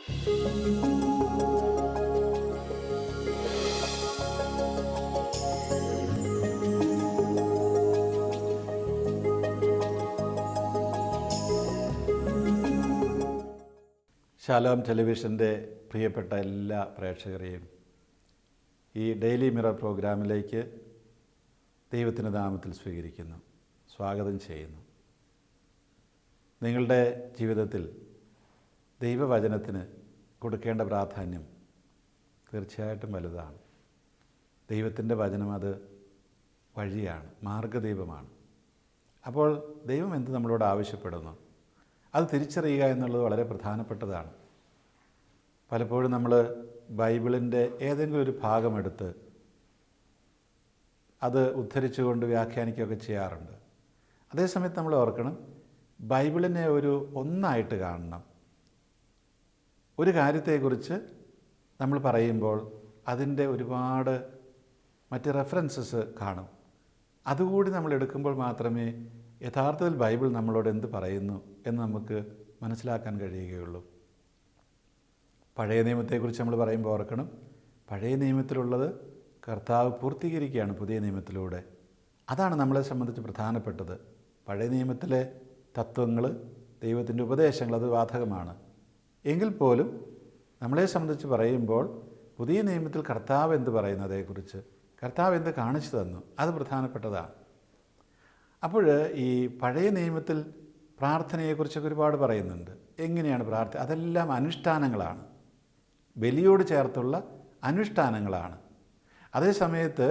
ശാലോം ടെലിവിഷൻ്റെ പ്രിയപ്പെട്ട എല്ലാ പ്രേക്ഷകരെയും ഈ ഡെയിലി മിറർ പ്രോഗ്രാമിലേക്ക് ദൈവത്തിൻ്റെ നാമത്തിൽ സ്വീകരിക്കുന്നു, സ്വാഗതം ചെയ്യുന്നു. നിങ്ങളുടെ ജീവിതത്തിൽ ദൈവവചനത്തിന് കൊടുക്കേണ്ട പ്രാധാന്യം തീർച്ചയായിട്ടും വലുതാണ്. ദൈവത്തിൻ്റെ വചനം അത് വഴിയാണ്, മാർഗദീപമാണ്. അപ്പോൾ ദൈവം എന്ത് നമ്മളോട് ആവശ്യപ്പെടുന്നു അത് തിരിച്ചറിയുക എന്നുള്ളത് വളരെ പ്രധാനപ്പെട്ടതാണ്. പലപ്പോഴും നമ്മൾ ബൈബിളിൻ്റെ ഏതെങ്കിലും ഒരു ഭാഗമെടുത്ത് അത് ഉദ്ധരിച്ചുകൊണ്ട് വ്യാഖ്യാനിക്കുകയൊക്കെ ചെയ്യാറുണ്ട്. അതേസമയത്ത് നമ്മൾ ഓർക്കണം, ബൈബിളിനെ ഒരു ഒന്നായിട്ട് കാണണം. ഒരു കാര്യത്തെക്കുറിച്ച് നമ്മൾ പറയുമ്പോൾ അതിൻ്റെ ഒരുപാട് മറ്റ് റെഫറൻസസ് കാണും. അതുകൂടി നമ്മൾ എടുക്കുമ്പോൾ മാത്രമേ യഥാർത്ഥത്തിൽ ബൈബിൾ നമ്മളോട് എന്ത് പറയുന്നു എന്ന് നമുക്ക് മനസ്സിലാക്കാൻ കഴിയുകയുള്ളൂ. പഴയ നിയമത്തെക്കുറിച്ച് നമ്മൾ പറയുമ്പോൾ ഓർക്കണം, പഴയ നിയമത്തിലുള്ളത് കർത്താവ് പൂർത്തീകരിക്കുകയാണ് പുതിയ നിയമത്തിലൂടെ. അതാണ് നമ്മളെ സംബന്ധിച്ച് പ്രധാനപ്പെട്ടത്. പഴയ നിയമത്തിലെ തത്വങ്ങൾ, ദൈവത്തിൻ്റെ ഉപദേശങ്ങൾ അത് ബാധകമാണ്. എങ്കിൽ പോലും നമ്മളെ സംബന്ധിച്ച് പറയുമ്പോൾ പുതിയ നിയമത്തിൽ കർത്താവ് എന്ത് പറയുന്നു, അതേക്കുറിച്ച് കർത്താവ് എന്ത് കാണിച്ചു തന്നു, അത് പ്രധാനപ്പെട്ടതാണ്. അപ്പോൾ ഈ പഴയ നിയമത്തിൽ പ്രാർത്ഥനയെക്കുറിച്ചൊക്കെ ഒരുപാട് പറയുന്നുണ്ട്. എങ്ങനെയാണ് പ്രാർത്ഥന? അതെല്ലാം അനുഷ്ഠാനങ്ങളാണ്, ബലിയോട് ചേർത്തുള്ള അനുഷ്ഠാനങ്ങളാണ്. അതേ സമയത്ത്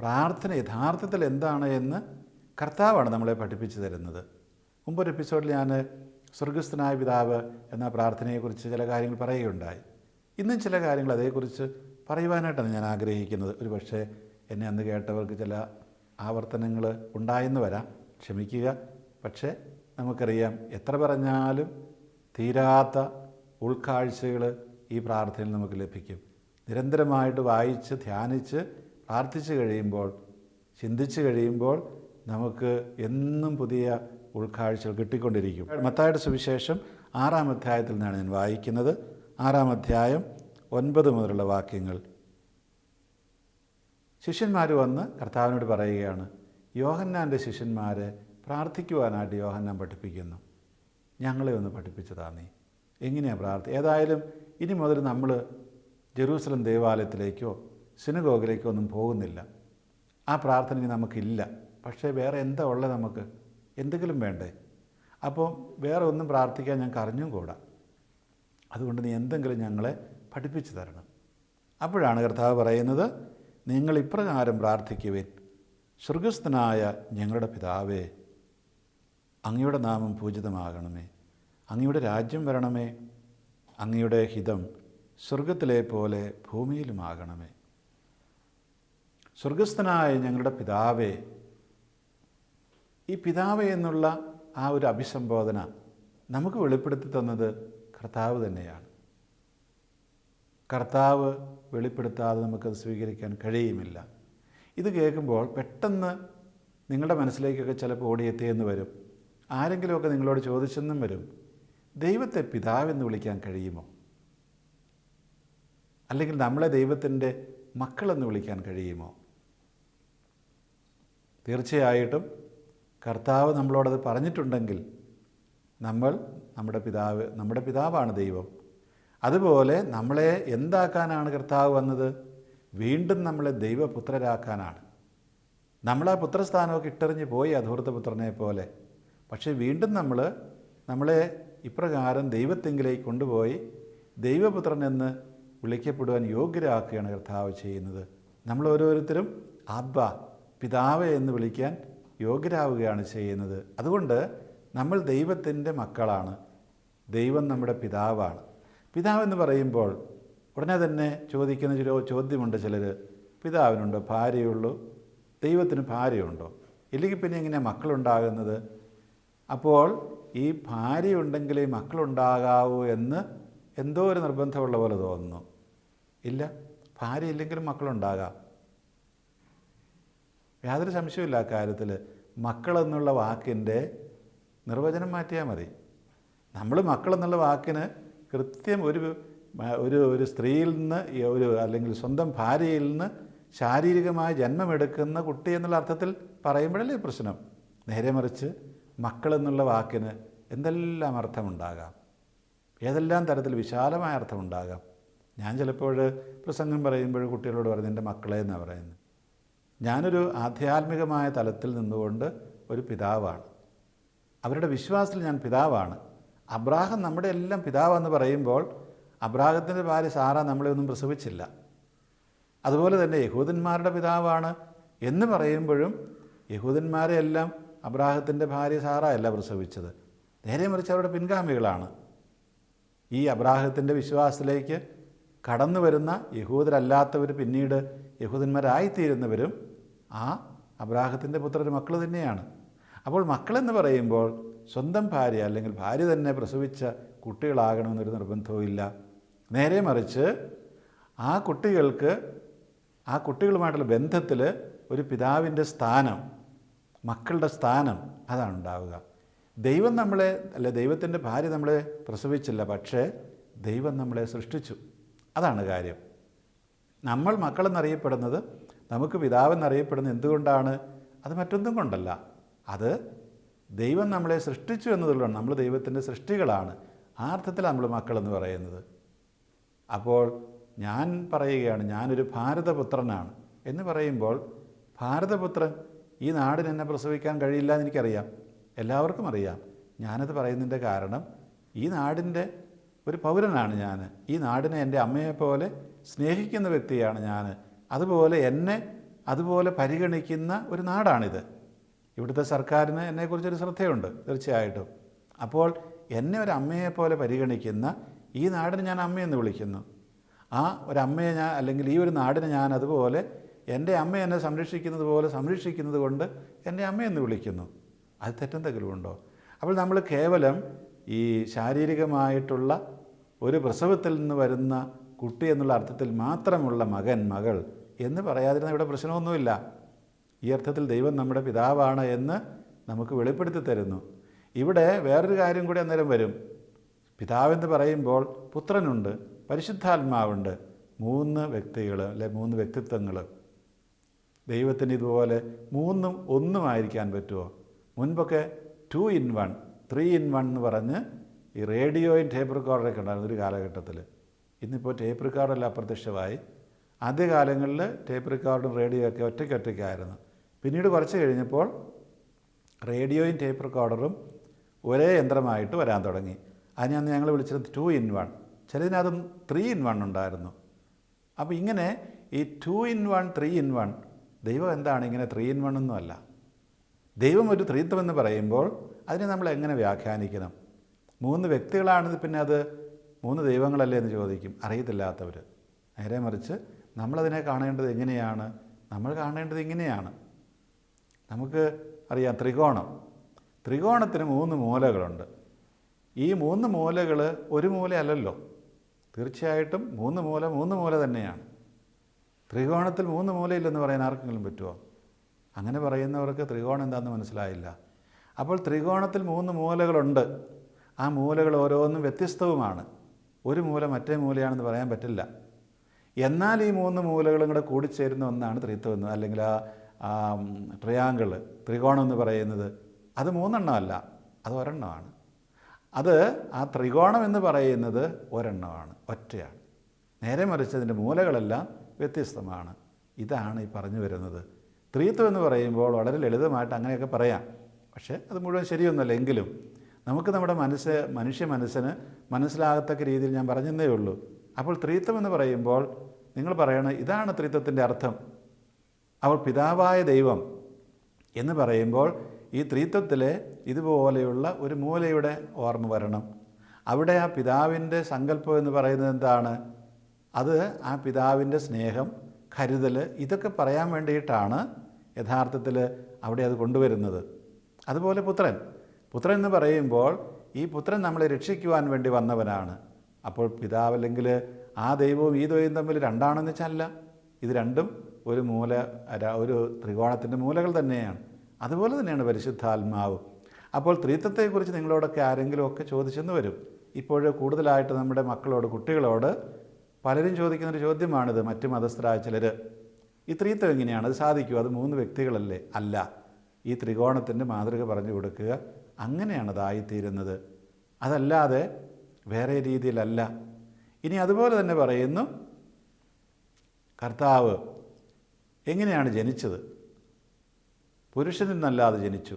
പ്രാർത്ഥന യഥാർത്ഥത്തിൽ എന്താണ് എന്ന് കർത്താവാണ് നമ്മളെ പഠിപ്പിച്ചു തരുന്നത്. മുമ്പൊരു എപ്പിസോഡിൽ ഞാൻ സ്വർഗസ്ഥനായ പിതാവ് എന്ന പ്രാർത്ഥനയെക്കുറിച്ച് ചില കാര്യങ്ങൾ പറയുകയുണ്ടായി. ഇന്നും ചില കാര്യങ്ങൾ അതേക്കുറിച്ച് പറയുവാനായിട്ടാണ് ഞാൻ ആഗ്രഹിക്കുന്നത്. ഒരു പക്ഷേ എന്നെ അന്ന് കേട്ടവർക്ക് ചില ആവർത്തനങ്ങൾ ഉണ്ടായെന്ന് വരാം, ക്ഷമിക്കുക. പക്ഷേ നമുക്കറിയാം, എത്ര പറഞ്ഞാലും തീരാത്ത ഉൾക്കാഴ്ചകൾ ഈ പ്രാർത്ഥനയിൽ നമുക്ക് ലഭിക്കും. നിരന്തരമായിട്ട് വായിച്ച് ധ്യാനിച്ച് പ്രാർത്ഥിച്ചു കഴിയുമ്പോൾ, ചിന്തിച്ച് കഴിയുമ്പോൾ നമുക്ക് എന്നും പുതിയ ഉൾക്കാഴ്ചകൾ കിട്ടിക്കൊണ്ടിരിക്കും. മത്തായിയുടെ സുവിശേഷം 6-ാം അധ്യായത്തിൽ നിന്നാണ് ഞാൻ വായിക്കുന്നത്. 6-ാം അധ്യായം 9 മുതലുള്ള വാക്യങ്ങൾ. ശിഷ്യന്മാർ വന്ന് കർത്താവിനോട് പറയുകയാണ്, യോഹന്നാൻ്റെ ശിഷ്യന്മാരെ പ്രാർത്ഥിക്കുവാനായിട്ട് യോഹന്നാൻ പഠിപ്പിക്കുന്നു, ഞങ്ങളെ ഒന്ന് പഠിപ്പിച്ചതാ നീ, എങ്ങനെയാണ് ഏതായാലും ഇനി മുതൽ നമ്മൾ ജെറൂസലം ദേവാലയത്തിലേക്കോ സിനഗോഗിലേക്കോ ഒന്നും പോകുന്നില്ല. ആ പ്രാർത്ഥന ഇനി നമുക്കില്ല. പക്ഷേ വേറെ എന്താ ഉള്ളത്? നമുക്ക് എന്തെങ്കിലും വേണ്ടേ? അപ്പോൾ വേറെ ഒന്നും പ്രാർത്ഥിക്കാൻ ഞങ്ങൾക്ക് അറിഞ്ഞും കൂടാ. അതുകൊണ്ട് നീ എന്തെങ്കിലും ഞങ്ങളെ പഠിപ്പിച്ചു തരണം. അപ്പോഴാണ് കർത്താവ് പറയുന്നത്, നിങ്ങൾ ഇപ്രകാരം പ്രാർത്ഥിക്കുവിൻ, സ്വർഗസ്ഥനായ ഞങ്ങളുടെ പിതാവേ, അങ്ങയുടെ നാമം പൂജിതമാകണമേ, അങ്ങയുടെ രാജ്യം വരണമേ, അങ്ങയുടെ ഹിതം സ്വർഗത്തിലെ പോലെ ഭൂമിയിലുമാകണമേ. സ്വർഗസ്ഥനായ ഞങ്ങളുടെ പിതാവേ, ഈ പിതാവേ എന്നുള്ള ആ ഒരു അഭിസംബോധന നമുക്ക് വെളിപ്പെടുത്തി തന്നത് കർത്താവ് തന്നെയാണ്. കർത്താവ് വെളിപ്പെടുത്താതെ നമുക്കത് സ്വീകരിക്കാൻ കഴിയുമില്ല. ഇത് കേൾക്കുമ്പോൾ പെട്ടെന്ന് നിങ്ങളുടെ മനസ്സിലേക്കൊക്കെ ചിലപ്പോൾ ഓടിയെത്തിയെന്ന് വരും. ആരെങ്കിലുമൊക്കെ നിങ്ങളോട് ചോദിച്ചെന്നും വരും, ദൈവത്തെ പിതാവെന്ന് വിളിക്കാൻ കഴിയുമോ? അല്ലെങ്കിൽ നമ്മളെ ദൈവത്തിൻ്റെ മക്കളെന്ന് വിളിക്കാൻ കഴിയുമോ? തീർച്ചയായിട്ടും കർത്താവ് നമ്മളോടത് പറഞ്ഞിട്ടുണ്ടെങ്കിൽ നമ്മുടെ പിതാവാണ് ദൈവം. അതുപോലെ നമ്മളെ എന്താക്കാനാണ് കർത്താവ് വന്നത്? വീണ്ടും നമ്മളെ ദൈവപുത്രരാക്കാനാണ്. നമ്മളാ പുത്രസ്ഥാനമൊക്കെ ഇട്ടെറിഞ്ഞ് പോയി അധൂർത്തപുത്രനെ പോലെ. പക്ഷേ വീണ്ടും നമ്മളെ ഇപ്രകാരം ദൈവത്തെങ്കിലേക്ക് കൊണ്ടുപോയി ദൈവപുത്രൻ എന്ന് വിളിക്കപ്പെടുവാൻ യോഗ്യരാക്കുകയാണ് കർത്താവ് ചെയ്യുന്നത്. നമ്മൾ ഓരോരുത്തരും അബ്ബ, പിതാവേ എന്ന് വിളിക്കാൻ യോഗ്യരാവുകയാണ് ചെയ്യുന്നത്. അതുകൊണ്ട് നമ്മൾ ദൈവത്തിൻ്റെ മക്കളാണ്. ദൈവം നമ്മുടെ പിതാവാണ്. പിതാവെന്ന് പറയുമ്പോൾ ഉടനെ തന്നെ ചോദിക്കുന്ന ചോദ്യമുണ്ട് ചിലർ, പിതാവിനുണ്ടോ ഭാര്യയുള്ളൂ, ദൈവത്തിന് ഭാര്യയുണ്ടോ? ഇല്ലെങ്കിൽ പിന്നെ എങ്ങനെയാണ് മക്കളുണ്ടാകുന്നത്? അപ്പോൾ ഈ ഭാര്യയുണ്ടെങ്കിലേ മക്കളുണ്ടാകാവൂ എന്ന് എന്തോ ഒരു നിർബന്ധമുള്ള പോലെ തോന്നുന്നു. ഇല്ല, ഭാര്യ ഇല്ലെങ്കിലും മക്കളുണ്ടാകാം. യാതൊരു സംശയമില്ല ആ കാര്യത്തിൽ. മക്കളെന്നുള്ള വാക്കിൻ്റെ നിർവചനം മാറ്റിയാൽ മതി. നമ്മൾ മക്കളെന്നുള്ള വാക്കിന് കൃത്യം ഒരു സ്ത്രീയിൽ നിന്ന് അല്ലെങ്കിൽ സ്വന്തം ഭാര്യയിൽ നിന്ന് ശാരീരികമായ ജന്മമെടുക്കുന്ന കുട്ടി എന്നുള്ള അർത്ഥത്തിൽ പറയുമ്പോഴല്ലേ പ്രശ്നം. നേരെ മറിച്ച് മക്കളെന്നുള്ള വാക്കിന് എന്തെല്ലാം അർത്ഥമുണ്ടാകാം, ഏതെല്ലാം തരത്തിൽ വിശാലമായ അർത്ഥമുണ്ടാകാം. ഞാൻ ചിലപ്പോൾ പ്രസംഗം പറയുമ്പോൾ കുട്ടികളോട് പറയുന്നത് എൻ്റെ മക്കളെ എന്നാണ് പറയുന്നത്. ഞാനൊരു ആധ്യാത്മികമായ തലത്തിൽ നിന്നുകൊണ്ട് ഒരു പിതാവാണ്. അവരുടെ വിശ്വാസത്തിൽ ഞാൻ പിതാവാണ്. അബ്രാഹം നമ്മുടെ എല്ലാം പിതാവെന്ന് പറയുമ്പോൾ അബ്രാഹത്തിൻ്റെ ഭാര്യ സാറ നമ്മളെ ഒന്നും പ്രസവിച്ചില്ല. അതുപോലെ തന്നെ യഹൂദന്മാരുടെ പിതാവാണ് എന്ന് പറയുമ്പോഴും യഹൂദന്മാരെ എല്ലാം അബ്രാഹത്തിൻ്റെ ഭാര്യ സാറ അല്ല പ്രസവിച്ചത്. നേരെ മറിച്ച് അവരുടെ പിൻഗാമികളാണ്. ഈ അബ്രാഹത്തിൻ്റെ വിശ്വാസത്തിലേക്ക് കടന്നു വരുന്ന യഹൂദരല്ലാത്തവർ പിന്നീട് യഹൂദന്മാരായിത്തീരുന്നവരും ആ അബ്രാഹത്തിൻ്റെ പുത്രൻ്റെ മക്കൾ തന്നെയാണ്. അപ്പോൾ മക്കളെന്ന് പറയുമ്പോൾ സ്വന്തം ഭാര്യ അല്ലെങ്കിൽ ഭാര്യ തന്നെ പ്രസവിച്ച കുട്ടികളാകണമെന്നൊരു നിർബന്ധവും ഇല്ല. നേരെ മറിച്ച് ആ കുട്ടികളുമായിട്ടുള്ള ബന്ധത്തിൽ ഒരു പിതാവിൻ്റെ സ്ഥാനം, മക്കളുടെ സ്ഥാനം അതാണ് ഉണ്ടാവുക. ദൈവത്തിൻ്റെ ഭാര്യ നമ്മളെ പ്രസവിച്ചില്ല, പക്ഷേ ദൈവം നമ്മളെ സൃഷ്ടിച്ചു. അതാണ് കാര്യം. നമ്മൾ മക്കളെന്നറിയപ്പെടുന്നത്, നമുക്ക് പിതാവെന്നറിയപ്പെടുന്നത് എന്തുകൊണ്ടാണ്? അത് മറ്റൊന്നും കൊണ്ടല്ല. അത് ദൈവം നമ്മളെ സൃഷ്ടിച്ചു എന്നതുകൊണ്ടാണ്. നമ്മൾ ദൈവത്തിൻ്റെ സൃഷ്ടികളാണ്. ആ അർത്ഥത്തിൽ നമ്മൾ മക്കളെന്ന് പറയുന്നത്. അപ്പോൾ ഞാൻ പറയുകയാണ്, ഞാനൊരു ഭാരതപുത്രനാണ് എന്ന് പറയുമ്പോൾ, ഭാരതപുത്രൻ ഈ നാടിന് എന്നെ പ്രസവിക്കാൻ കഴിയില്ല എന്ന് എനിക്കറിയാം, എല്ലാവർക്കും അറിയാം. ഞാനത് പറയുന്നതിൻ്റെ കാരണം, ഈ നാടിൻ്റെ ഒരു പൗരനാണ് ഞാൻ. ഈ നാടിനെ എൻ്റെ അമ്മയെപ്പോലെ സ്നേഹിക്കുന്ന വ്യക്തിയാണ് ഞാൻ. അതുപോലെ എന്നെ അതുപോലെ പരിഗണിക്കുന്ന ഒരു നാടാണിത്. ഇവിടുത്തെ സർക്കാരിന് എന്നെക്കുറിച്ചൊരു ശ്രദ്ധയുണ്ട് തീർച്ചയായിട്ടും. അപ്പോൾ എന്നെ ഒരു അമ്മയെപ്പോലെ പരിഗണിക്കുന്ന ഈ നാടിനെ ഞാൻ അമ്മയെന്ന് വിളിക്കുന്നു. ആ ഒരമ്മയെ അല്ലെങ്കിൽ ഈ ഒരു നാടിനെ ഞാൻ അതുപോലെ എൻ്റെ അമ്മ എന്നെ സംരക്ഷിക്കുന്നത് പോലെ സംരക്ഷിക്കുന്നത് കൊണ്ട് എൻ്റെ അമ്മയെന്ന് വിളിക്കുന്നു. അത് തെറ്റെന്തെങ്കിലും ഉണ്ടോ? അപ്പോൾ നമ്മൾ കേവലം ഈ ശാരീരികമായിട്ടുള്ള ഒരു പ്രസവത്തിൽ നിന്ന് വരുന്ന കുട്ടി എന്നുള്ള അർത്ഥത്തിൽ മാത്രമുള്ള മകൻ, മകൾ എന്ന് പറയാതിരുന്ന ഇവിടെ പ്രശ്നമൊന്നുമില്ല. ഈ അർത്ഥത്തിൽ ദൈവം നമ്മുടെ പിതാവാണ് എന്ന് നമുക്ക് വെളിപ്പെടുത്തി തരുന്നു. ഇവിടെ വേറൊരു കാര്യം കൂടി അന്നേരം വരും. പിതാവെന്ന് പറയുമ്പോൾ പുത്രനുണ്ട്, പരിശുദ്ധാത്മാവുണ്ട്. 3 വ്യക്തികൾ അല്ലെ 3 വ്യക്തിത്വങ്ങൾ. ദൈവത്തിന് ഇതുപോലെ 3ഉം 1ഉമായിരിക്കാൻ പറ്റുമോ? മുൻപൊക്കെ 2 in 1, 3 in 1 എന്ന് പറഞ്ഞ് ഈ റേഡിയോയും ടേപ്പ് റെക്കോർഡറൊക്കെ ഉണ്ടായിരുന്നു ഒരു കാലഘട്ടത്തിൽ. ഇന്നിപ്പോൾ ടേപ്പ് റെക്കോർഡെല്ലാം അപ്രത്യക്ഷമായി. ആദ്യകാലങ്ങളിൽ ടേപ്പ് റെക്കോർഡും റേഡിയോ ഒക്കെ ഒറ്റയ്ക്കായിരുന്നു. പിന്നീട് കുറച്ച് കഴിഞ്ഞപ്പോൾ റേഡിയോയും ടേപ്പ് റെക്കോർഡറും ഒരേ യന്ത്രമായിട്ട് വരാൻ തുടങ്ങി. അതിനാണ് ഞങ്ങൾ വിളിച്ചത് 2 in 1. ചിലതിനതും 3 in 1 ഉണ്ടായിരുന്നു. അപ്പോൾ ഇങ്ങനെ ഈ 2 in 1, 3 in 1, ദൈവം എന്താണ് ഇങ്ങനെ 3 in 1 ഒന്നും അല്ല. ദൈവം ഒരു ത്രിത്വമെന്ന് പറയുമ്പോൾ അതിനെ നമ്മൾ എങ്ങനെ വ്യാഖ്യാനിക്കണം? 3 വ്യക്തികളാണിത്, പിന്നെ അത് 3 ദൈവങ്ങളല്ലേ എന്ന് ചോദിക്കും അറിയത്തില്ലാത്തവർ. നേരെ മറിച്ച് നമ്മളതിനെ കാണേണ്ടത് എങ്ങനെയാണ്? നമ്മൾ കാണേണ്ടത് ഇങ്ങനെയാണ്. നമുക്ക് അറിയാം, ത്രികോണത്തിന് 3 മൂലകളുണ്ട്. ഈ 3 മൂലകൾ ഒരു മൂലയല്ലല്ലോ. തീർച്ചയായിട്ടും 3 മൂല തന്നെയാണ്. ത്രികോണത്തിൽ 3 മൂലയില്ലെന്ന് പറയാൻ ആർക്കെങ്കിലും പറ്റുമോ? അങ്ങനെ പറയുന്നവർക്ക് ത്രികോണം എന്താണെന്ന് മനസ്സിലായില്ല. അപ്പോൾ ത്രികോണത്തിൽ 3 മൂലകളുണ്ട്. ആ മൂലകൾ ഓരോന്നും വ്യത്യസ്തവുമാണ്. ഒരു മൂല മറ്റേ മൂലയാണെന്ന് പറയാൻ പറ്റില്ല. എന്നാൽ ഈ 3 മൂലകളും കൂടെ കൂടിച്ചേരുന്ന ഒന്നാണ് ത്രിത്വം എന്ന്, അല്ലെങ്കിൽ ആ ട്രയാങ്കിൾ, ത്രികോണം എന്ന് പറയുന്നത്. അത് 3 എണ്ണമല്ല, അത് ഒരെണ്ണമാണ്. അത് ആ ത്രികോണം എന്ന് പറയുന്നത് ഒരെണ്ണമാണ്, ഒറ്റയാണ്. നേരെ മറിച്ച് അതിൻ്റെ മൂലകളെല്ലാം വ്യത്യസ്തമാണ്. ഇതാണ് ഈ പറഞ്ഞു വരുന്നത്. ത്രിത്വം എന്ന് പറയുമ്പോൾ വളരെ ലളിതമായിട്ട് അങ്ങനെയൊക്കെ പറയാം, പക്ഷേ അത് മുഴുവൻ ശരിയൊന്നുമല്ല. എങ്കിലും നമുക്ക് നമ്മുടെ മനുഷ്യ മനസ്സിന് മനസ്സിലാകത്തക്ക രീതിയിൽ ഞാൻ പറഞ്ഞതേ ഉള്ളൂ. അപ്പോൾ ത്രിത്വം എന്ന് പറയുമ്പോൾ നിങ്ങൾ പറയണം, ഇതാണ് ത്രിത്വത്തിൻ്റെ അർത്ഥം. അപ്പോൾ പിതാവായ ദൈവം എന്ന് പറയുമ്പോൾ ഈ ത്രിത്വത്തിലെ ഇതുപോലെയുള്ള ഒരു മൂലയുടെ ഓർമ്മ വരണം. അവിടെ ആ പിതാവിൻ്റെ സങ്കല്പം എന്ന് പറയുന്നത് എന്താണ്? അത് ആ പിതാവിൻ്റെ സ്നേഹം, കരുതൽ, ഇതൊക്കെ പറയാൻ വേണ്ടിയിട്ടാണ് യഥാർത്ഥത്തിൽ അവിടെ അത് കൊണ്ടുവരുന്നത്. അതുപോലെ പുത്രൻ എന്ന് പറയുമ്പോൾ ഈ പുത്രൻ നമ്മളെ രക്ഷിക്കുവാൻ വേണ്ടി വന്നവനാണ്. അപ്പോൾ പിതാവ് അല്ലെങ്കിൽ ആ ദൈവവും ഈ ദൈവവും തമ്മിൽ രണ്ടാണെന്ന് വെച്ചല്ല. ഇത് രണ്ടും ഒരു ത്രികോണത്തിൻ്റെ മൂലകൾ തന്നെയാണ്. അതുപോലെ തന്നെയാണ് പരിശുദ്ധാത്മാവ്. അപ്പോൾ ത്രിത്വത്തെക്കുറിച്ച് നിങ്ങളോടൊക്കെ ആരെങ്കിലും ഒക്കെ ചോദിച്ചെന്ന് വരും. ഇപ്പോൾ കൂടുതലായിട്ട് നമ്മുടെ മക്കളോട്, കുട്ടികളോട് പലരും ചോദിക്കുന്നൊരു ചോദ്യമാണിത്. മറ്റു മതസ്ഥരായ ചിലർ, ഈ ത്രിത്വം എങ്ങനെയാണ്, അത് സാധിക്കുമോ, അത് 3 വ്യക്തികളല്ലേ? അല്ല, ഈ ത്രികോണത്തിൻ്റെ മാതൃക പറഞ്ഞു കൊടുക്കുക. അങ്ങനെയാണ് അതായിത്തീരുന്നത്, അതല്ലാതെ വേറെ രീതിയിലല്ല. ഇനി അതുപോലെ തന്നെ പറയുന്നു, കർത്താവ് എങ്ങനെയാണ് ജനിച്ചത്? പുരുഷനിൽ നിന്നല്ലാതെ ജനിച്ചു.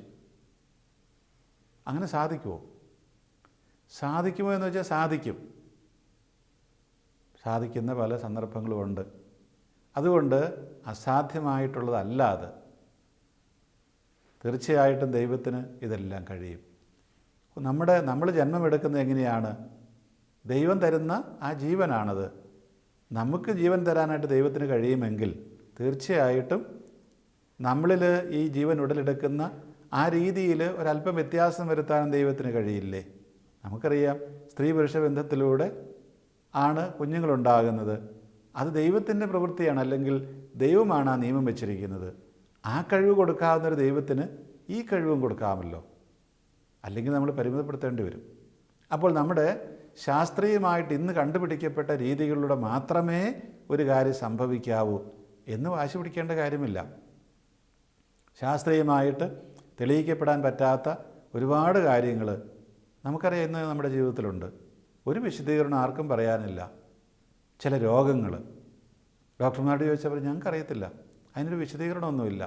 അങ്ങനെ സാധിക്കുമോ? സാധിക്കുമോ എന്ന് വെച്ചാൽ സാധിക്കും. സാധിക്കുന്ന പല സന്ദർഭങ്ങളുമുണ്ട്. അതുകൊണ്ട് അസാധ്യമായിട്ടുള്ളതല്ല അത്. തീർച്ചയായിട്ടും ദൈവത്തിന് ഇതെല്ലാം കഴിയും. നമ്മൾ ജന്മമെടുക്കുന്നത് എങ്ങനെയാണ്? ദൈവം തരുന്ന ആ ജീവനാണത്. നമുക്ക് ജീവൻ തരാനായിട്ട് ദൈവത്തിന് കഴിയുമെങ്കിൽ തീർച്ചയായിട്ടും നമ്മളിൽ ഈ ജീവൻ ഉടലെടുക്കുന്ന ആ രീതിയിൽ ഒരല്പം വ്യത്യാസം വരുത്താനും ദൈവത്തിന് കഴിയില്ലേ? നമുക്കറിയാം, സ്ത്രീ പുരുഷ ബന്ധത്തിലൂടെ ആണ് കുഞ്ഞുങ്ങളുണ്ടാകുന്നത്. അത് ദൈവത്തിൻ്റെ പ്രവൃത്തിയാണ്, അല്ലെങ്കിൽ ദൈവമാണ് ആ നിയമം വെച്ചിരിക്കുന്നത്. ആ കഴിവ് കൊടുക്കാവുന്നൊരു ദൈവത്തിന് ഈ കഴിവും കൊടുക്കാമല്ലോ, അല്ലെങ്കിൽ നമ്മൾ പരിമിതപ്പെടുത്തേണ്ടി വരും. അപ്പോൾ നമ്മുടെ ശാസ്ത്രീയമായിട്ട് ഇന്ന് കണ്ടുപിടിക്കപ്പെട്ട രീതികളിലൂടെ മാത്രമേ ഒരു കാര്യം സംഭവിക്കാവൂ എന്ന് വാശി പിടിക്കേണ്ട കാര്യമില്ല. ശാസ്ത്രീയമായിട്ട് തെളിയിക്കപ്പെടാൻ പറ്റാത്ത ഒരുപാട് കാര്യങ്ങൾ നമുക്കറിയാം ഇന്ന് നമ്മുടെ ജീവിതത്തിലുണ്ട്. ഒരു വിശദീകരണം ആർക്കും പറയാനില്ല. ചില രോഗങ്ങൾ ഡോക്ടർമാരോട് ചോദിച്ചപ്പോൾ ഞങ്ങൾക്കറിയത്തില്ല, അതിനൊരു വിശദീകരണമൊന്നുമില്ല.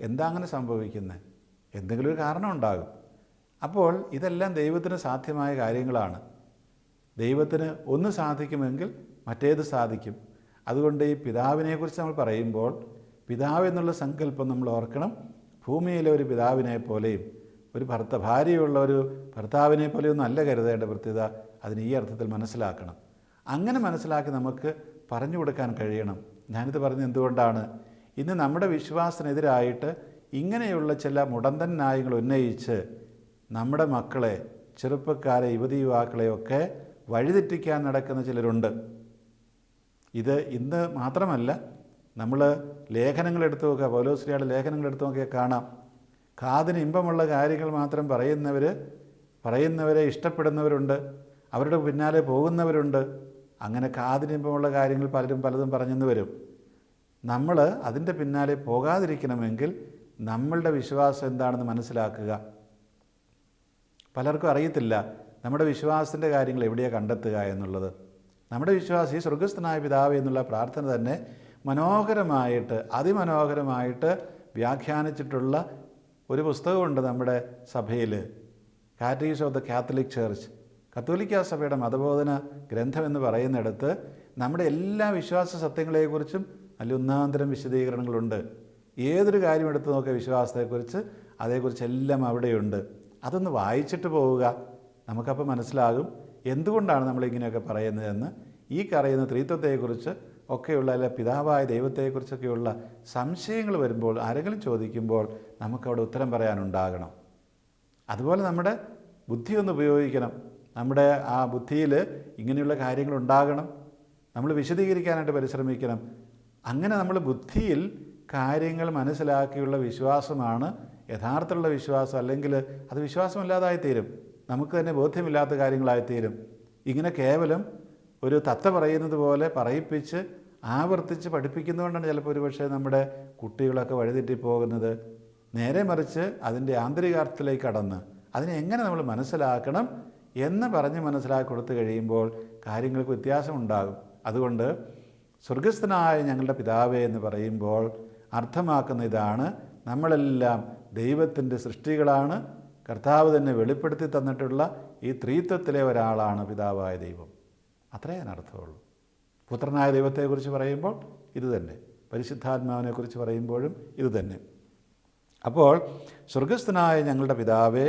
എന്താ അങ്ങനെ സംഭവിക്കുന്നത്? എന്തെങ്കിലും ഒരു കാരണം ഉണ്ടാകും. അപ്പോൾ ഇതെല്ലാം ദൈവത്തിന് സാധ്യമായ കാര്യങ്ങളാണ്. ദൈവത്തിന് ഒന്ന് സാധിക്കുമെങ്കിൽ മറ്റേത് സാധിക്കും. അതുകൊണ്ട് ഈ പിതാവിനെക്കുറിച്ച് നമ്മൾ പറയുമ്പോൾ പിതാവ് എന്നുള്ള സങ്കല്പം നമ്മൾ ഓർക്കണം. ഭൂമിയിലെ ഒരു പിതാവിനെ പോലെയും ഒരു ഭാര്യയുള്ള ഒരു ഭർത്താവിനെ പോലെയൊന്നും അല്ല കരുതേണ്ട പ്രത്യേകത. അതിന് ഈ അർത്ഥത്തിൽ മനസ്സിലാക്കണം. അങ്ങനെ മനസ്സിലാക്കി നമുക്ക് പറഞ്ഞു കൊടുക്കാൻ കഴിയണം. ഞാനിത് പറഞ്ഞത് എന്തുകൊണ്ടാണ്? ഇന്ന് നമ്മുടെ വിശ്വാസത്തിനെതിരായിട്ട് ഇങ്ങനെയുള്ള ചില മുടന്തൻ ന്യായങ്ങൾ ഉന്നയിച്ച് നമ്മുടെ മക്കളെ, ചെറുപ്പക്കാരെ, യുവതി യുവാക്കളെയൊക്കെ വഴിതെറ്റിക്കാൻ നടക്കുന്ന ചിലരുണ്ട്. ഇത് ഇന്ന് മാത്രമല്ല, നമ്മൾ ലേഖനങ്ങളെടുത്ത് നോക്കുക, പൗലോസ്ലീഹയുടെ ലേഖനങ്ങളെടുത്ത് നോക്കിയാൽ കാണാം. കാതിന് ഇമ്പമുള്ള കാര്യങ്ങൾ മാത്രം പറയുന്നവരെ ഇഷ്ടപ്പെടുന്നവരുണ്ട്, അവരുടെ പിന്നാലെ പോകുന്നവരുണ്ട്. അങ്ങനെ കാതിന് ഇമ്പമുള്ള കാര്യങ്ങൾ പലതും പറഞ്ഞെന്ന് വരും. നമ്മൾ അതിൻ്റെ പിന്നാലെ പോകാതിരിക്കണമെങ്കിൽ നമ്മളുടെ വിശ്വാസം എന്താണെന്ന് മനസ്സിലാക്കുക. പലർക്കും അറിയത്തില്ല നമ്മുടെ വിശ്വാസത്തിൻ്റെ കാര്യങ്ങൾ എവിടെയാണ് കണ്ടെത്തുക എന്നുള്ളത്. നമ്മുടെ വിശ്വാസം ഈ സ്വർഗസ്ഥനായ പിതാവേ എന്നുള്ള പ്രാർത്ഥന തന്നെ മനോഹരമായിട്ട്, അതിമനോഹരമായിട്ട് വ്യാഖ്യാനിച്ചിട്ടുള്ള ഒരു പുസ്തകമുണ്ട് നമ്മുടെ സഭയിൽ, കാറ്റഗീസ് ഓഫ് ദ കാത്തലിക് ചർച്ച്, കത്തോലിക്ക സഭയുടെ മതബോധന ഗ്രന്ഥം എന്ന് പറയുന്നിടത്ത് നമ്മുടെ എല്ലാ വിശ്വാസ സത്യങ്ങളെക്കുറിച്ചും നല്ല ഒന്നാന്തരം വിശദീകരണങ്ങളുണ്ട്. ഏതൊരു കാര്യം എടുത്തു നോക്കുക വിശ്വാസത്തെക്കുറിച്ച്, അതേക്കുറിച്ചെല്ലാം അവിടെയുണ്ട്. അതൊന്ന് വായിച്ചിട്ട് പോവുക. നമുക്കപ്പോൾ മനസ്സിലാകും എന്തുകൊണ്ടാണ് നമ്മളിങ്ങനെയൊക്കെ പറയുന്നതെന്ന്. ഈ പറയുന്ന ത്രിത്വത്തെക്കുറിച്ച് ഒക്കെയുള്ള, അല്ല പിതാവായ ദൈവത്തെക്കുറിച്ചൊക്കെയുള്ള സംശയങ്ങൾ വരുമ്പോൾ, ആരെങ്കിലും ചോദിക്കുമ്പോൾ നമുക്കവിടെ ഉത്തരം പറയാനുണ്ടാകണം. അതുപോലെ നമ്മുടെ ബുദ്ധി ഒന്ന് ഉപയോഗിക്കണം. നമ്മുടെ ആ ബുദ്ധിയിൽ ഇങ്ങനെയുള്ള കാര്യങ്ങളുണ്ടാകണം. നമ്മൾ വിശദീകരിക്കാനായിട്ട് പരിശ്രമിക്കണം. അങ്ങനെ നമ്മൾ ബുദ്ധിയിൽ കാര്യങ്ങൾ മനസ്സിലാക്കിയുള്ള വിശ്വാസമാണ് യഥാർത്ഥമുള്ള വിശ്വാസം. അല്ലെങ്കിൽ അത് വിശ്വാസമില്ലാതായിത്തീരും, നമുക്ക് തന്നെ ബോധ്യമില്ലാത്ത കാര്യങ്ങളായിത്തീരും. ഇങ്ങനെ കേവലം ഒരു തത്ത പറയുന്നത് പോലെ പറയിപ്പിച്ച് ആവർത്തിച്ച് പഠിപ്പിക്കുന്നതുകൊണ്ടാണ് ചിലപ്പോൾ ഒരുപക്ഷെ നമ്മുടെ കുട്ടികളൊക്കെ വഴിതെറ്റിപ്പോകുന്നത്. നേരെ മറിച്ച് അതിൻ്റെ ആന്തരികാർത്ഥത്തിലേക്ക് കടന്ന് അതിനെ എങ്ങനെ നമ്മൾ മനസ്സിലാക്കണം എന്ന് പറഞ്ഞ് മനസ്സിലാക്കി കൊടുത്തു കഴിയുമ്പോൾ കാര്യങ്ങൾക്ക് വ്യത്യാസമുണ്ടാകും. അതുകൊണ്ട് സ്വർഗസ്ഥനായ ഞങ്ങളുടെ പിതാവേ എന്ന് പറയുമ്പോൾ അർത്ഥമാക്കുന്ന ഇതാണ്, നമ്മളെല്ലാം ദൈവത്തിൻ്റെ സൃഷ്ടികളാണ്. കർത്താവ് തന്നെ വെളിപ്പെടുത്തി തന്നിട്ടുള്ള ഈ ത്രിത്വത്തിലെ ഒരാളാണ് പിതാവായ ദൈവം. അത്രേ അതിനർത്ഥമുള്ളൂ. പുത്രനായ ദൈവത്തെക്കുറിച്ച് പറയുമ്പോൾ ഇത് തന്നെ, പരിശുദ്ധാത്മാവിനെക്കുറിച്ച് പറയുമ്പോഴും ഇത് തന്നെ. അപ്പോൾ സ്വർഗസ്ഥനായ ഞങ്ങളുടെ പിതാവേ,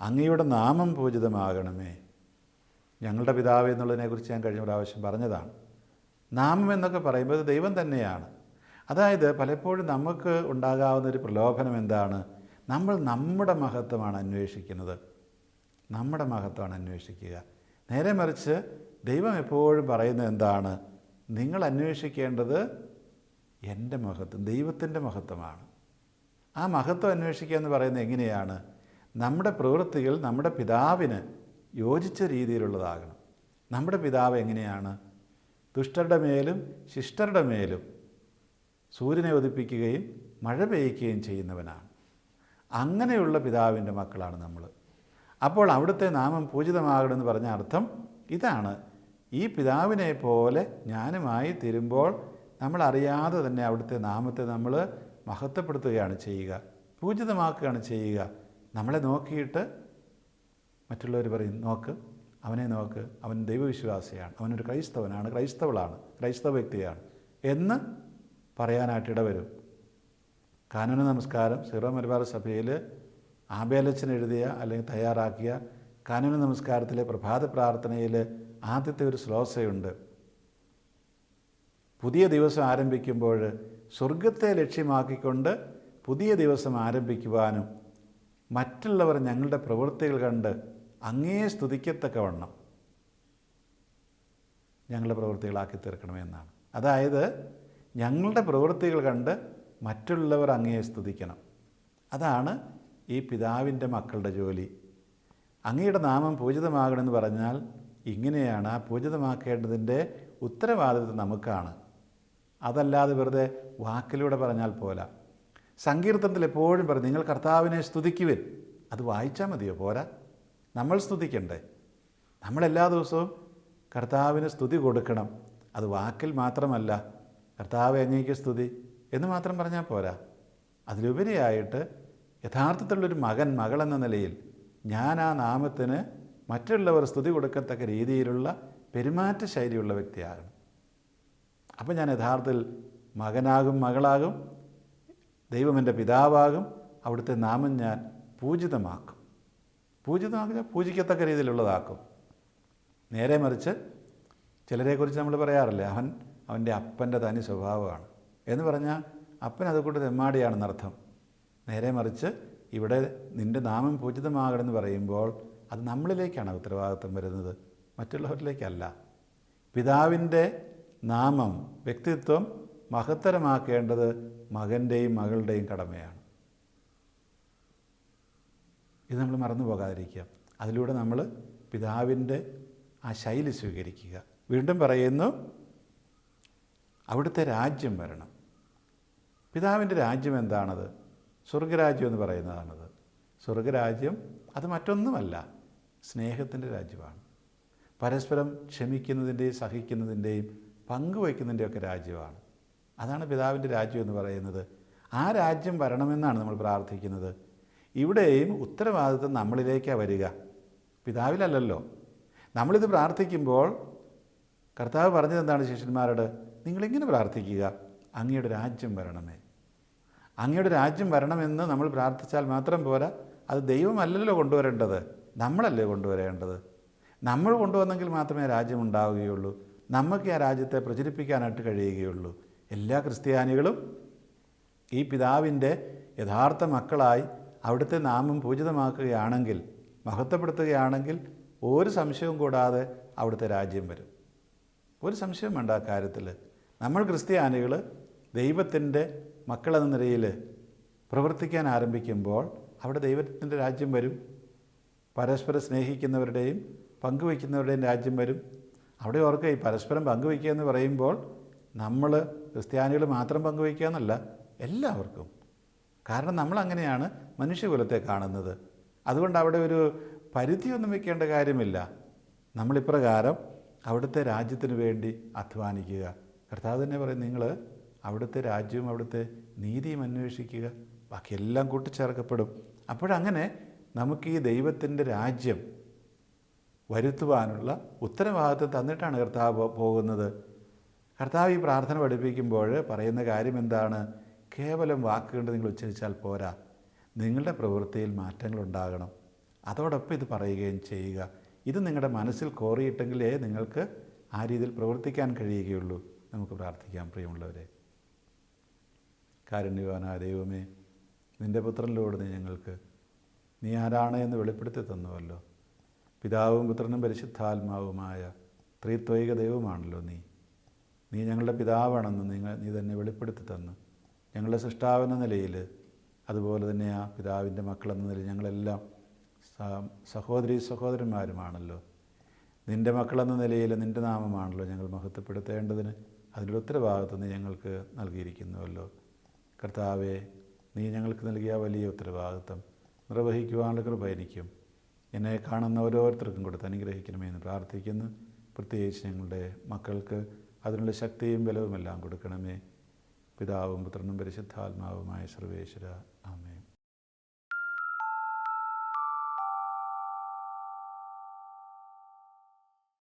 അങ്ങയുടെ നാമം പൂജിതമാകണമേ. ഞങ്ങളുടെ പിതാവേ എന്നുള്ളതിനെക്കുറിച്ച് ഞാൻ കഴിഞ്ഞ പ്രാവശ്യം പറഞ്ഞതാണ്. നാമം എന്നൊക്കെ പറയുമ്പോൾ അത് ദൈവം തന്നെയാണ്. അതായത് പലപ്പോഴും നമുക്ക് ഉണ്ടാകാവുന്നൊരു പ്രലോഭനം എന്താണ്? നമ്മൾ നമ്മുടെ മഹത്വമാണ് അന്വേഷിക്കുന്നത്, നമ്മുടെ മഹത്വമാണ് അന്വേഷിക്കുക. നേരെ മറിച്ച് ദൈവം എപ്പോഴും പറയുന്നത് എന്താണ്? നിങ്ങൾ അന്വേഷിക്കേണ്ടത് എൻ്റെ മഹത്വം, ദൈവത്തിൻ്റെ മഹത്വമാണ്. ആ മഹത്വം അന്വേഷിക്കുക എന്ന് പറയുന്നത് എങ്ങനെയാണ്? നമ്മുടെ പ്രവൃത്തികൾ നമ്മുടെ പിതാവിന് യോജിച്ച രീതിയിലുള്ളതാകണം. നമ്മുടെ പിതാവ് എങ്ങനെയാണ്? ദുഷ്ടരുടെ മേലും ശിഷ്ടരുടെ മേലും സൂര്യനെ ഉദിപ്പിക്കുകയും മഴ പെയ്യ്ക്കുകയും ചെയ്യുന്നവനാണ്. അങ്ങനെയുള്ള പിതാവിൻ്റെ മക്കളാണ് നമ്മൾ. അപ്പോൾ അവിടുത്തെ നാമം പൂജിതമാകണമെന്ന് പറഞ്ഞ അർത്ഥം ഇതാണ്. ഈ പിതാവിനെ പോലെ ഞാനുമായി തീരുമ്പോൾ നമ്മൾ അറിയാതെ തന്നെ അവിടുത്തെ നാമത്തെ നമ്മൾ മഹത്വപ്പെടുത്തുകയാണ് ചെയ്യുക, പൂജിതമാക്കുകയാണ് ചെയ്യുക. നമ്മളെ നോക്കിയിട്ട് മറ്റുള്ളവർ പറയും, നോക്ക്, അവനെ നോക്ക്, അവൻ ദൈവവിശ്വാസിയാണ്, അവനൊരു ക്രൈസ്തവനാണ്, ക്രൈസ്തവളാണ്, ക്രൈസ്തവ വ്യക്തിയാണ് എന്ന് പറയാനായിട്ട് ഇടവരും. കാനോന നമസ്കാരം സീറോ മലബാർ സഭയിൽ ആബേലച്ചൻ എഴുതിയ അല്ലെങ്കിൽ തയ്യാറാക്കിയ കാനോന നമസ്കാരത്തിലെ പ്രഭാത പ്രാർത്ഥനയിൽ ആദ്യത്തെ ഒരു ശ്ലോസയുണ്ട്. പുതിയ ദിവസം ആരംഭിക്കുമ്പോൾ സ്വർഗത്തെ ലക്ഷ്യമാക്കിക്കൊണ്ട് പുതിയ ദിവസം ആരംഭിക്കുവാനും മറ്റുള്ളവർ ഞങ്ങളുടെ പ്രവൃത്തികൾ കണ്ട് അങ്ങയെ സ്തുതിക്കത്തക്കവണ്ണം ഞങ്ങളുടെ പ്രവൃത്തികളാക്കി തീർക്കണമെന്നാണ്. അതായത് ഞങ്ങളുടെ പ്രവൃത്തികൾ കണ്ട് മറ്റുള്ളവർ അങ്ങയെ സ്തുതിക്കണം. അതാണ് ഈ പിതാവിൻ്റെ മക്കളുടെ ജോലി. അങ്ങയുടെ നാമം പൂജിതമാകണമെന്ന് പറഞ്ഞാൽ ഇങ്ങനെയാണ്. ആ പൂജിതമാക്കേണ്ടതിൻ്റെ ഉത്തരവാദിത്വം നമുക്കാണ്. അതല്ലാതെ വെറുതെ വാക്കിലൂടെ പറഞ്ഞാൽ പോരാ. സങ്കീർത്തനത്തിൽ എപ്പോഴും പറയും, നിങ്ങൾ കർത്താവിനെ സ്തുതിക്കുവിൻ. അത് വായിച്ചാൽ മതിയോ? പോരാ, നമ്മൾ സ്തുതിക്കണ്ടേ? നമ്മളെല്ലാ ദിവസവും കർത്താവിന് സ്തുതി കൊടുക്കണം. അത് വാക്കിൽ മാത്രമല്ല, കർത്താവ് അങ്ങേക്ക് സ്തുതി എന്ന് മാത്രം പറഞ്ഞാൽ പോരാ. അതിലുപരിയായിട്ട് യഥാർത്ഥത്തിലുള്ളൊരു മകൾ എന്ന നിലയിൽ ഞാൻ ആ നാമത്തിന് മറ്റുള്ളവർ സ്തുതി കൊടുക്കത്തക്ക രീതിയിലുള്ള പെരുമാറ്റ ശൈലിയുള്ള വ്യക്തിയാകണം. അപ്പോൾ ഞാൻ യഥാർത്ഥത്തിൽ മകനാകും, മകളാകും, ദൈവം എൻ്റെ പിതാവാകും, അവിടുത്തെ നാമം ഞാൻ പൂജിതമാക്കും. പൂജിക്കത്തക്ക രീതിയിലുള്ളതാക്കും. നേരെ മറിച്ച് ചിലരെക്കുറിച്ച് നമ്മൾ പറയാറില്ലേ, അവൻ്റെ അപ്പൻ്റെ തനി സ്വഭാവമാണ് എന്ന് പറഞ്ഞാൽ അപ്പൻ അതുകൊണ്ട് തെമ്മാടിയാണെന്നർത്ഥം. നേരെ മറിച്ച് ഇവിടെ നിൻ്റെ നാമം പൂജിതമാകണമെന്ന് പറയുമ്പോൾ അത് നമ്മളിലേക്കാണ് ഉത്തരവാദിത്വം വരുന്നത്, മറ്റുള്ളവരിലേക്കല്ല. പിതാവിൻ്റെ നാമം, വ്യക്തിത്വം മഹത്തരമാക്കേണ്ടത് മകൻ്റെയും മകളുടെയും കടമയാണ്. ഇത് നമ്മൾ മറന്നു പോകാതിരിക്കുക. അതിലൂടെ നമ്മൾ പിതാവിൻ്റെ ആ ശൈലി സ്വീകരിക്കുക. വീണ്ടും പറയുന്നു, അവിടുത്തെ രാജ്യം വരണം. പിതാവിൻ്റെ രാജ്യം എന്താണത്? സ്വർഗരാജ്യം എന്ന് പറയുന്നതാണത്. സ്വർഗരാജ്യം അത് മറ്റൊന്നുമല്ല, സ്നേഹത്തിൻ്റെ രാജ്യമാണ്. പരസ്പരം ക്ഷമിക്കുന്നതിൻ്റെയും സഹിക്കുന്നതിൻ്റെയും പങ്കുവയ്ക്കുന്നതിൻ്റെയൊക്കെ രാജ്യമാണ്. അതാണ് പിതാവിൻ്റെ രാജ്യം എന്ന് പറയുന്നത്. ആ രാജ്യം വരണമെന്നാണ് നമ്മൾ പ്രാർത്ഥിക്കുന്നത്. ഇവിടെയും ഉത്തരവാദിത്വം നമ്മളിലേക്കാണ് വരിക, പിതാവിലല്ലല്ലോ. നമ്മളിത് പ്രാർത്ഥിക്കുമ്പോൾ കർത്താവ് പറഞ്ഞത് എന്താണ് ശിഷ്യന്മാരോട്? നിങ്ങളിങ്ങനെ പ്രാർത്ഥിക്കുക, അങ്ങയുടെ രാജ്യം വരണമേ. അങ്ങയുടെ രാജ്യം വരണമെന്ന് നമ്മൾ പ്രാർത്ഥിച്ചാൽ മാത്രം പോരാ, അത് ദൈവമല്ലല്ലോ കൊണ്ടുവരേണ്ടത്, നമ്മളല്ലേ കൊണ്ടുവരേണ്ടത്. നമ്മൾ കൊണ്ടുവന്നെങ്കിൽ മാത്രമേ രാജ്യം ഉണ്ടാവുകയുള്ളൂ, നമുക്ക് ആ രാജ്യത്തെ പ്രചരിപ്പിക്കാനായിട്ട് കഴിയുകയുള്ളൂ. എല്ലാ ക്രിസ്ത്യാനികളും ഈ പിതാവിൻ്റെ യഥാർത്ഥ മക്കളായി അവിടുത്തെ നാമം പൂജിതമാക്കുകയാണെങ്കിൽ, മഹത്വപ്പെടുത്തുകയാണെങ്കിൽ ഒരു സംശയവും കൂടാതെ അവിടുത്തെ രാജ്യം വരും. ഒരു സംശയം വേണ്ട ആ കാര്യത്തിൽ. നമ്മൾ ക്രിസ്ത്യാനികൾ ദൈവത്തിൻ്റെ മക്കളെന്ന നിലയിൽ പ്രവർത്തിക്കാൻ ആരംഭിക്കുമ്പോൾ അവിടെ ദൈവത്തിൻ്റെ രാജ്യം വരും. പരസ്പരം സ്നേഹിക്കുന്നവരുടെയും പങ്കുവയ്ക്കുന്നവരുടെയും രാജ്യം വരും. അവിടെ ഓർക്കുക, ഈ പരസ്പരം പങ്കുവയ്ക്കുക എന്ന് പറയുമ്പോൾ നമ്മൾ ക്രിസ്ത്യാനികൾ മാത്രം പങ്കുവയ്ക്കുക എന്നല്ല, എല്ലാവർക്കും. കാരണം നമ്മളങ്ങനെയാണ് മനുഷ്യകുലത്തെ കാണുന്നത്. അതുകൊണ്ട് അവിടെ ഒരു പരിധിയൊന്നും വയ്ക്കേണ്ട കാര്യമില്ല. നമ്മളിപ്രകാരം അവിടുത്തെ രാജ്യത്തിന് വേണ്ടി അധ്വാനിക്കുക. കർത്താവ് തന്നെ പറയും, നിങ്ങൾ അവിടുത്തെ രാജ്യവും അവിടുത്തെ നീതിയും അന്വേഷിക്കുക, ബാക്കിയെല്ലാം കൂട്ടിച്ചേർക്കപ്പെടും. അപ്പോഴങ്ങനെ നമുക്ക് ഈ ദൈവത്തിൻ്റെ രാജ്യം വരുത്തുവാനുള്ള ഉത്തരവാദിത്വം തന്നിട്ടാണ് കർത്താവ് പോകുന്നത്. കർത്താവ് ഈ പ്രാർത്ഥന പഠിപ്പിക്കുമ്പോൾ പറയുന്ന കാര്യം എന്താണ്? കേവലം വാക്കുകൊണ്ട് നിങ്ങൾ ഉച്ചരിച്ചാൽ പോരാ, നിങ്ങളുടെ പ്രവൃത്തിയിൽ മാറ്റങ്ങളുണ്ടാകണം. അതോടൊപ്പം ഇത് പറയുകയും ചെയ്യുക. ഇത് നിങ്ങളുടെ മനസ്സിൽ കോറിയിട്ടെങ്കിലേ നിങ്ങൾക്ക് ആ രീതിയിൽ പ്രവർത്തിക്കാൻ കഴിയുകയുള്ളൂ. നമുക്ക് പ്രാർത്ഥിക്കാം. പ്രിയമുള്ളവരെ, കാരുണ്യവാനായ ദൈവമേ, നിൻ്റെ പുത്രനിലൂടെ ഞങ്ങൾക്ക് നീ ആരാണ് എന്ന് വെളിപ്പെടുത്തി തന്നുവല്ലോ. പിതാവും പുത്രനും പരിശുദ്ധാത്മാവുമായ ത്രിത്വൈക ദൈവമാണല്ലോ നീ ഞങ്ങളുടെ പിതാവാണെന്ന് നീ തന്നെ വെളിപ്പെടുത്തി തന്നു. ഞങ്ങളുടെ സൃഷ്ടാവെന്ന നിലയിൽ, അതുപോലെ തന്നെ ആ പിതാവിൻ്റെ മക്കളെന്ന നിലയിൽ ഞങ്ങളെല്ലാം സഹോദരി സഹോദരന്മാരുമാണല്ലോ. നിൻ്റെ മക്കളെന്ന നിലയിൽ നിൻ്റെ നാമമാണല്ലോ ഞങ്ങൾ മഹത്വപ്പെടുത്തേണ്ടതിന് അതിൻ്റെ ഉത്തരവാദിത്വം നീ ഞങ്ങൾക്ക് നൽകിയിരിക്കുന്നുവല്ലോ. കർത്താവെ, നീ ഞങ്ങൾക്ക് നൽകിയ വലിയ ഉത്തരവാദിത്വം നിർവഹിക്കുവാനുള്ള കൃപ എനിക്കും എന്നെ കാണുന്ന ഓരോരുത്തർക്കും കൊടുത്ത് അനുഗ്രഹിക്കണമെന്ന് പ്രാർത്ഥിക്കുന്നു. പ്രത്യേകിച്ച് ഞങ്ങളുടെ മക്കൾക്ക് അതിനുള്ള ശക്തിയും ബലവുമെല്ലാം കൊടുക്കണമേ. പിതാവും പുത്രനും പരിശുദ്ധാത്മാവുമായ സർവേശ്വര, ആമേൻ.